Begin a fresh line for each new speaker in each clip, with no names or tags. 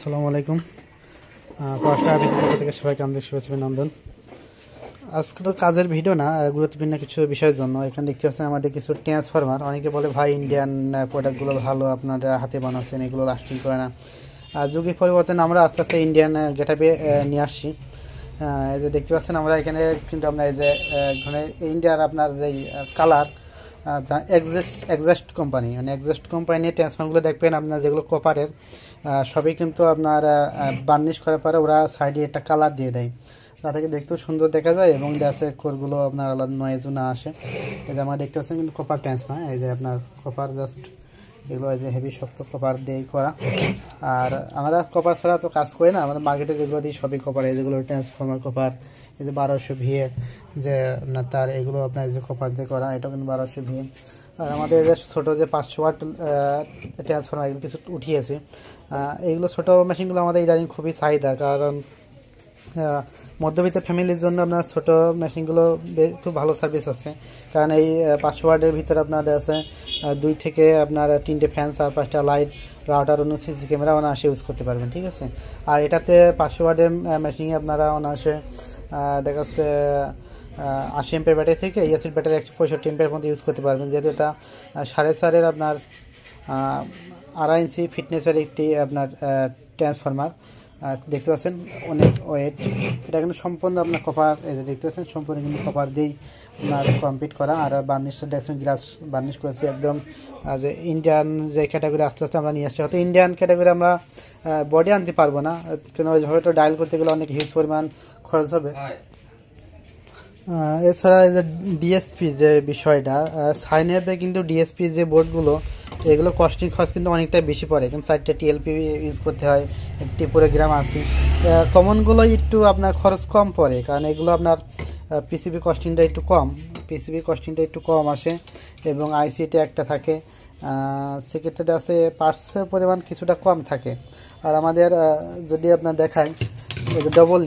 আসসালামু আলাইকুম। First RBC পক্ষ থেকে সবাইকে আমাদের শুভেচ্ছা অভিনন্দন। আজকে তো কাজের ভিডিও না, গুরুত্বপূর্ণ কিছু বিষয়ের জন্য। এখানে দেখতে পাচ্ছেন আমাদের কিছু ট্রান্সফরমার। অনেকে বলে ভাই ইন্ডিয়ান প্রোডাক্টগুলো ভালো, আপনারা হাতে বানাচ্ছেন, এগুলো লাস্টিং করে না। যুগের পরিবর্তন আমরা আস্তে আস্তে ইন্ডিয়ান গেটআপে নিয়ে আসছি। এই যে দেখতে পাচ্ছেন আমরা এখানে কিন্তু আমরা এই যে এখানে ইন্ডিয়ার আপনার যেই কালার এক্সাস্ট কোম্পানি, মানে এক্সাস্ট কোম্পানির ট্রান্সফর্মারগুলো দেখবেন আপনার যেগুলো কপারের, সবই কিন্তু আপনার বার্নিশ করার পরে ওরা সাইডে একটা কালার দিয়ে দেয়, তা থেকে দেখতেও সুন্দর দেখা যায় এবং গ্যাসের কোরগুলো আপনার আলাদা নয়েজও না আসে। এই যে আমরা দেখতে পাচ্ছেন কিন্তু কপার ট্রান্সফর্মার, এই যে আপনার কপার জাস্ট এগুলো এই যে হেভি শক্ত কপার দিয়েই করা। আর আমরা কপার ছাড়া তো কাজ করি না, আমাদের মার্কেটে যেগুলো দিই সবই কপার। এই যেগুলো ট্রান্সফর্মার কপার, এই যে 1200 ভিএ যে আপনার তার, এগুলো আপনার যে কপার দিয়ে করা, এটাও কিন্তু 1200 ভিএ। আর আমাদের যে ছোটো যে 500 ওয়াট ট্রান্সফর্মার এগুলো কিছু উঠিয়েছে। এইগুলো ছোটো মেশিনগুলো আমাদের ইদানিং খুবই চাহিদা, কারণ মধ্যবিত্ত ফ্যামিলির জন্য আপনার ছোটো মেশিনগুলো খুব ভালো সার্ভিস হচ্ছে। কারণ এই 500 ওয়াটের ভিতরে আপনার আছে 2 থেকে আপনার 3টে ফ্যান, 4-5টা লাইট, রাউটার, অন্য সিসি ক্যামেরা অনায়াসে ইউজ করতে পারবেন, ঠিক আছে। আর এটাতে 500 ওয়াটের মেশিনে আপনারা অনায়াসে দেখা যাচ্ছে 80 এমপের ব্যাটারি থেকে এসিড ব্যাটারি 165 এমপের মধ্যে ইউজ করতে পারবেন। যেহেতু এটা 4.5 আপনার 2.5 ইঞ্চি ফিটনেসের একটি আপনার ট্রান্সফরমার, দেখতে পাচ্ছেন অনেক ওয়েট। এটা কিন্তু সম্পূর্ণ আপনার কপার, এই যে দেখতে পাচ্ছেন সম্পূর্ণ কিন্তু কপার দিয়েই আপনার কমপ্লিট করা। আর বার্নিশটা দেখছেন গ্লাস বার্নিশ করেছি একদম। যে ইন্ডিয়ান যে ক্যাটাগরি আস্তে আস্তে আমরা নিয়ে আসছি, হয়তো ইন্ডিয়ান ক্যাটাগরি আমরা বডি আনতে পারবো না, কেন ওইভাবে তো ডায়াল করতে গেলে অনেক হিউজ পরিমাণ খরচ হবে। এছাড়া এই যে ডিএসপি যে বিষয়টা, সাইন অ্যাপে কিন্তু ডিএসপি যে বোর্ডগুলো, এগুলো কস্টিং খরচ কিন্তু অনেকটাই বেশি পড়ে, কিন্তু 4টা টিএলপি ইউজ করতে হয়, একটি প্রোগ্রাম আছে। কমনগুলো একটু আপনার খরচ কম পড়ে, কারণ এগুলো আপনার পিসিবি কস্টিংটা একটু কম আসে এবং আইসিটা একটা থাকে, সেক্ষেত্রে আছে পার্টসের পরিমাণ কিছুটা কম থাকে। আর আমাদের যদি আপনার দেখায় ডবল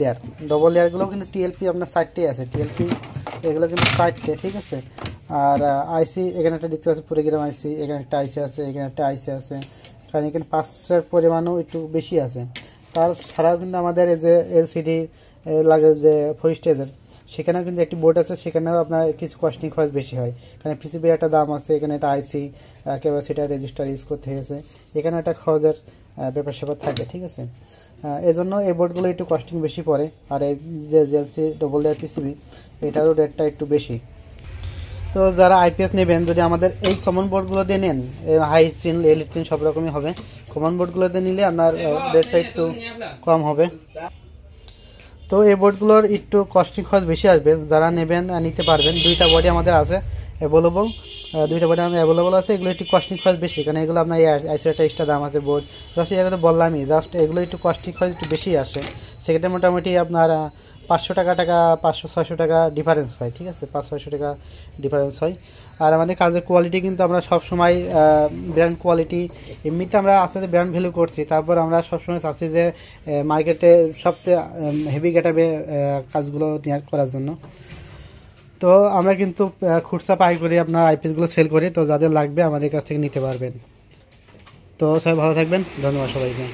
লেয়ারগুলো কিন্তু টিএলপি আপনার 4টে আছে, টিএলপি এগুলো কিন্তু 4টে, ঠিক আছে। আর আইসি এখানে একটা দেখতে পাচ্ছি প্রোগ্রাম আইসি, এখানে একটা আইসি আছে, এখানে একটা আইসি আছে, কারণ এখানে পার্টসের পরিমাণও একটু বেশি আছে। তাছাড়াও কিন্তু আমাদের এই যে এলসিডি লাগে যে 4 স্টেজের, সেখানেও কিন্তু একটি বোর্ড আছে, সেখানেও আপনার কিছু কস্টিং খরচ বেশি হয়, কারণ পিসিবির একটা দাম আছে, এখানে একটা আইসি ক্যাপাসিটার রেজিস্টার ইউজ করতে হয়েছে, এখানে একটা খরচের ব্যাপার স্যাপার থাকে, ঠিক আছে। এজন্য এই বোর্ডগুলো একটু কস্টিং বেশি পড়ে। আর এই যে জেএলসি ডবল লেয়ার পিসিবি, এটারও রেটটা একটু বেশি। তো যারা আইপিএস নেবেন, যদি আমাদের এই কমন বোর্ডগুলো দিয়ে নেন, হাই স্ক্রিন এলইডি স্ক্রিন সব রকমই হবে, কমন বোর্ডগুলোতে নিলে আপনার রেটটা একটু কম হবে। তো এই বোর্ডগুলোর একটু কস্টিং খরচ বেশি আসবে, যারা নেবেন নিতে পারবেন। 2টা বডি আমাদের আছে অ্যাভেলেবল, 2টা বডি আমাদের অ্যাভেলেবল আছে। এগুলো একটু কস্টিং খরচ বেশি, কারণ এগুলো আপনার আইসির একটা এক্সট্রা দাম আছে বোর্ড, জাস্ট এগুলো বললামই, জাস্ট এগুলো একটু কস্টিং খরচ একটু বেশি আসে। সেক্ষেত্রে মোটামুটি আপনার 500 টাকা 500-600 টাকা ডিফারেন্স হয়, ঠিক আছে, 500-600 টাকা ডিফারেন্স হয়। আর আমাদের কাজের কোয়ালিটি কিন্তু আমরা সবসময় ব্র্যান্ড কোয়ালিটি, এমনিতে আমরা আস্তে আস্তে ব্র্যান্ড ভ্যালু করছি, তারপর আমরা সবসময় চাচ্ছি যে মার্কেটে সবচেয়ে হেভি গেটাবে কাজগুলো করার জন্য। তো আমরা কিন্তু খুচরা পাইকারি আপনার আইপিএসগুলো সেল করি, তো যাদের লাগবে আমাদের কাছ থেকে নিতে পারবেন। তো সবাই ভালো থাকবেন, ধন্যবাদ সবাইকে।